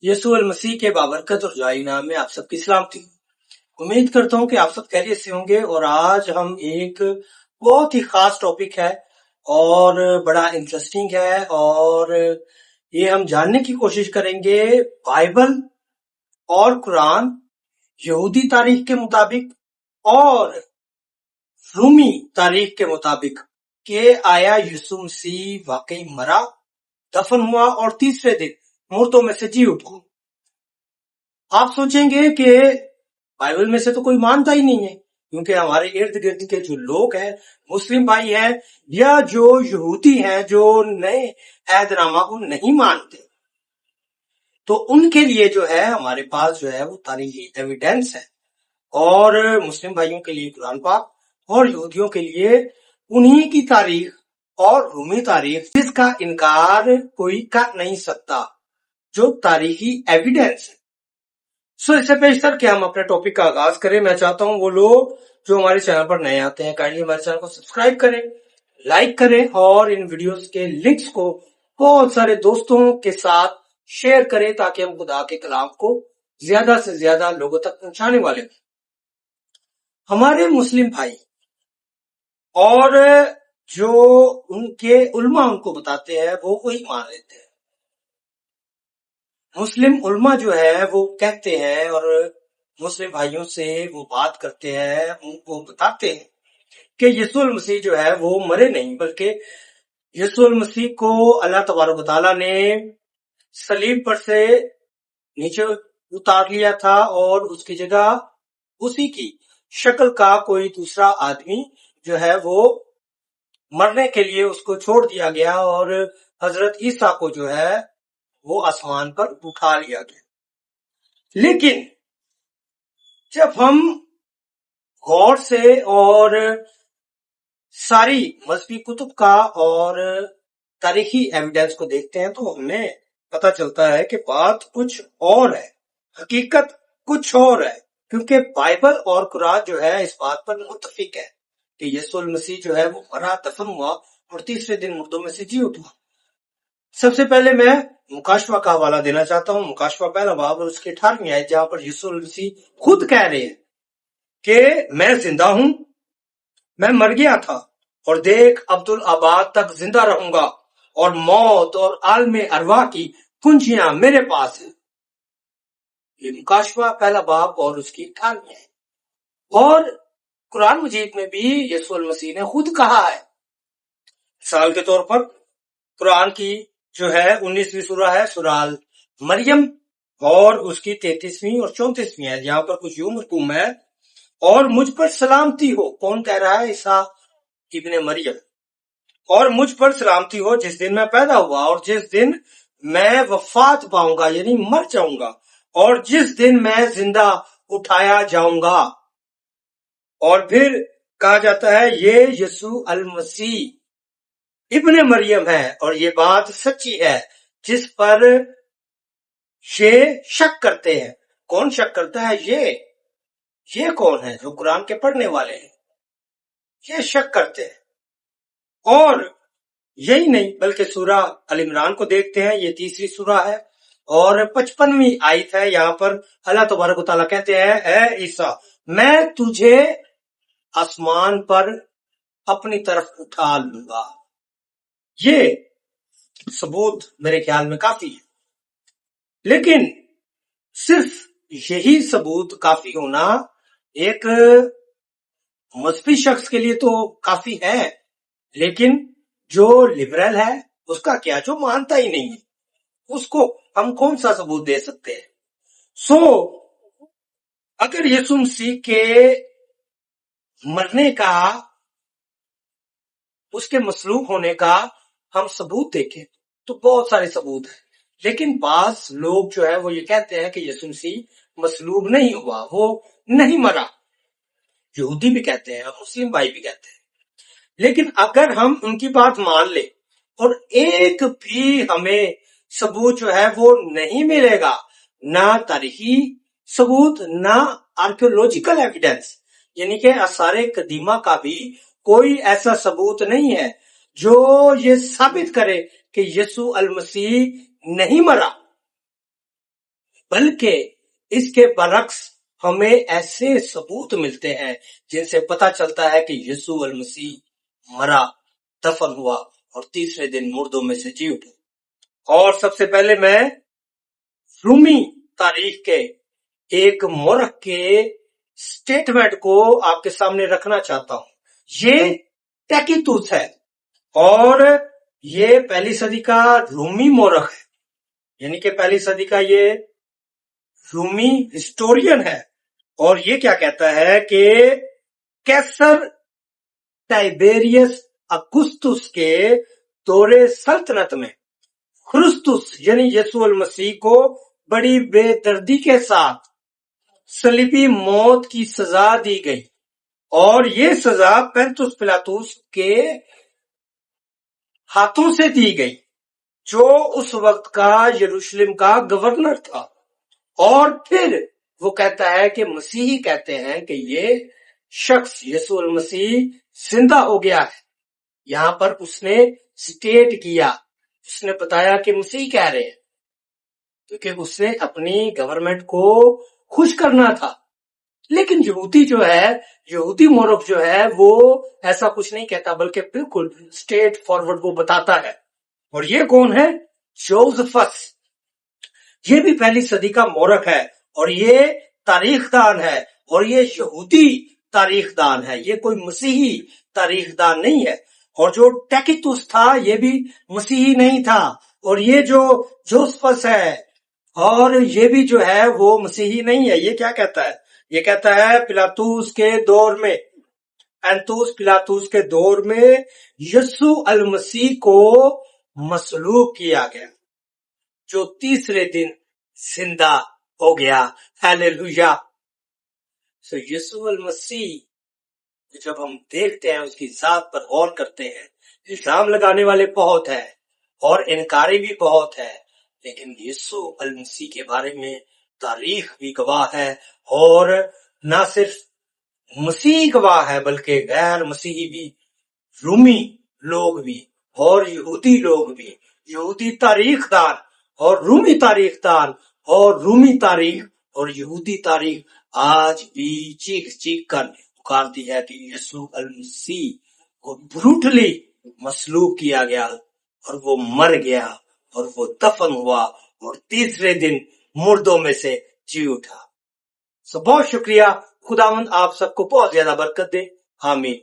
यसु मसीह के बाबरकत और जाई नाम में आप सबकी सलामती। उम्मीद करता हूँ कि आप सब खैरियत से होंगे। और आज हम एक बहुत ही खास टॉपिक है और बड़ा इंटरेस्टिंग है, और ये हम जानने की कोशिश करेंगे बाइबल और कुरान यहूदी तारीख के मुताबिक और रूमी तारीख के मुताबिक कि आया यीशु मसीह वाकई मरा, दफन हुआ और तीसरे दिन मुर्दों में से जी उठा। आप सोचेंगे कि बाइबल में से तो कोई मानता ही नहीं है, क्योंकि हमारे इर्द गिर्द के जो लोग हैं, मुस्लिम भाई हैं या जो यहूदी हैं, जो नए ऐहदनामा को नहीं मानते, तो उनके लिए जो है हमारे पास जो है वो तारीखी एविडेंस है। और मुस्लिम भाइयों के लिए कुरान पाक और यहूदियों के लिए उन्हीं की तारीख और रूमी तारीख, जिसका इनकार कोई कर नहीं सकता, जो तारीखी एविडेंस है। सो इससे पेशतर कि हम अपने टॉपिक का आगाज करें, मैं चाहता हूं वो लोग जो हमारे चैनल पर नए आते हैं काइंडली हमारे चैनल को सब्सक्राइब करें, लाइक करें और इन वीडियोस के लिंक्स को बहुत सारे दोस्तों के साथ शेयर करें, ताकि हम खुदा के कलाम को ज्यादा से ज्यादा लोगों तक पहुंचाने वाले हैं। हमारे मुस्लिम भाई और जो उनके उल्मा उनको बताते हैं वो वही मान लेते हैं। मुस्लिम उल्मा जो है वो कहते हैं और मुस्लिम भाइयों से वो बात करते हैं, उनको बताते हैं कि यीशु मसीह जो है वो मरे नहीं, बल्कि यीशु मसीह को अल्लाह तबारक व तआला ने सलीब पर से नीचे उतार लिया था और उसकी जगह उसी की शक्ल का कोई दूसरा आदमी जो है वो मरने के लिए उसको छोड़ दिया गया और हजरत ईसा को जो है वो आसमान पर उठा लिया गया। लेकिन जब हम गौर से और सारी मजहबी कुतुब का और तारीखी एविडेंस को देखते हैं, तो हमें पता चलता है कि बात कुछ और है, हकीकत कुछ और है। क्योंकि बाइबल और कुरान जो है इस बात पर मुत्तफिक है कि यीशु मसीह जो है वो मरा, दफन हुआ और तीसरे दिन मुर्दों में से जी उठा। सबसे पहले मैं मुकाशवा का हवाला देना चाहता हूं। मुकाशवा पहला बाब और उसके 18वीं आयत, जहां पर यीशु मसीह खुद कह रहे हैं कि मैं जिंदा हूं, मैं मर गया था और देख अब्दुल आबाद तक जिंदा रहूंगा और मौत और आलमे अरवा की कुंजियां मेरे पास है। ये मुकाशवा पहला बाब और उसकी 18वीं आयत। और कुरान मजीद में भी यीशु मसीह ने खुद कहा है। मिसाल के तौर पर कुरान की जो है 19वीं सूरा है, सूरह मरियम, और उसकी 33वीं और 34वीं है, जहां पर कुछ यूं हुक्म है, और मुझ पर सलामती हो। कौन कह रहा है? ईसा इब्ने मरियम। और मुझ पर सलामती हो जिस दिन मैं पैदा हुआ और जिस दिन मैं वफात पाऊंगा, यानी मर जाऊंगा, और जिस दिन मैं जिंदा उठाया जाऊंगा। और फिर कहा जाता है ये यीशु अल मसीह इब्ने मरियम है, और ये बात सच्ची है जिस पर ये शक करते हैं। कौन शक करता है? ये कौन है? जो कुरान के पढ़ने वाले हैं, ये शक करते हैं। और यही नहीं बल्कि सूरा अल इमरान को देखते हैं, ये 3री सूरा है और 55वीं आयत है। यहाँ पर अल्लाह तबारक व तआला कहते हैं, ऐ ईसा, मैं तुझे आसमान पर अपनी तरफ उठा लूंगा। ये सबूत मेरे ख्याल में काफी है, लेकिन सिर्फ यही सबूत काफी होना एक मजहबी शख्स के लिए तो काफी है, लेकिन जो लिबरल है उसका क्या, जो मानता ही नहीं है, उसको हम कौन सा सबूत दे सकते हैं? अगर यीशु मसीह के मरने का, उसके मसलूब होने का हम सबूत देखें तो बहुत सारे सबूत हैं, लेकिन बाज लोग जो है वो ये कहते हैं कि यीशु मसीह मसलूब नहीं हुआ, वो नहीं मरा। यहूदी भी कहते हैं, मुस्लिम भाई भी कहते हैं। लेकिन अगर हम उनकी बात मान ले और एक भी हमें सबूत जो है वो नहीं मिलेगा, ना तारीखी सबूत, ना आर्कियोलॉजिकल एविडेंस, यानी कि आसारे कदीमा का भी कोई ऐसा सबूत नहीं है जो ये साबित करे कि यीशु अल मसीह नहीं मरा, بلکہ اس کے برعکس ہمیں ایسے ثبوت ملتے ہیں جن سے پتہ چلتا ہے کہ یسوع المسیح مرا، دفن ہوا اور تیسرے دن مردوں میں سے جی اٹھا۔ اور سب سے پہلے میں رومی تاریخ کے ایک مورخ کے سٹیٹمنٹ کو آپ کے سامنے رکھنا چاہتا ہوں۔ یہ ٹیکیٹوس ہے اور یہ پہلی صدی کا رومی مورخ ہے، یعنی کہ پہلی صدی کا یہ رومی ہسٹورین ہے، اور یہ کیا کہتا ہے کہ کیسر ٹائبیریس اگسطس کے دور سلطنت میں خرسطس یعنی یسوع المسیح کو بڑی بے دردی کے ساتھ صلیبی موت کی سزا دی گئی، اور یہ سزا پینتوس پلاطس کے ہاتھوں سے دی گئی جو اس وقت کا یروشلم کا گورنر تھا۔ اور پھر وہ کہتا ہے کہ مسیحی کہتے ہیں کہ یہ شخص یسوع المسیح زندہ ہو گیا ہے۔ یہاں پر اس نے سٹیٹ کیا، اس نے بتایا کہ مسیح کہہ رہے ہیں، کیونکہ اس نے اپنی گورنمنٹ کو خوش کرنا تھا۔ لیکن یہودی جو ہے، یہودی مورخ جو ہے، وہ ایسا کچھ نہیں کہتا، بلکہ بالکل سٹیٹ فارورڈ وہ بتاتا ہے۔ اور یہ کون ہے؟ جوزفس۔ یہ بھی پہلی صدی کا مورخ ہے، اور یہ تاریخ دان ہے، اور یہ یہودی تاریخ دان ہے، یہ کوئی مسیحی تاریخ دان نہیں ہے۔ اور جو ٹیکیٹوس تھا یہ بھی مسیحی نہیں تھا، اور یہ جو جوزفس ہے اور یہ بھی جو ہے وہ مسیحی نہیں ہے۔ یہ کیا کہتا ہے؟ یہ کہتا ہے پلاطس کے دور میں، پینتوس پلاطس کے دور میں یسوع المسیح کو مصلوب کیا گیا، جو تیسرے دن زندہ ہو گیا۔ ہیلیلویا۔ یسوع المسیح جب ہم دیکھتے ہیں، اس کی ذات پر غور کرتے ہیں، الزام لگانے والے بہت ہیں اور انکاری بھی بہت ہے، لیکن یسوع المسیح کے بارے میں تاریخ بھی گواہ ہے، اور نہ صرف مسیحی گواہ ہے بلکہ غیر مسیحی بھی، رومی لوگ بھی اور یہودی لوگ بھی، یہودی تاریخ دان اور رومی تاریخ دان اور رومی تاریخ اور یہودی تاریخ آج بھی چیخ چیخ کر پکارتی ہے کہ یسوع المسیح کو بروٹلی مصلوب کیا گیا، اور وہ مر گیا، اور وہ دفن ہوا، اور تیسرے دن مردوں میں سے جی اٹھا۔ بہت شکریہ۔ خداوند آپ سب کو بہت زیادہ برکت دے۔ آمین۔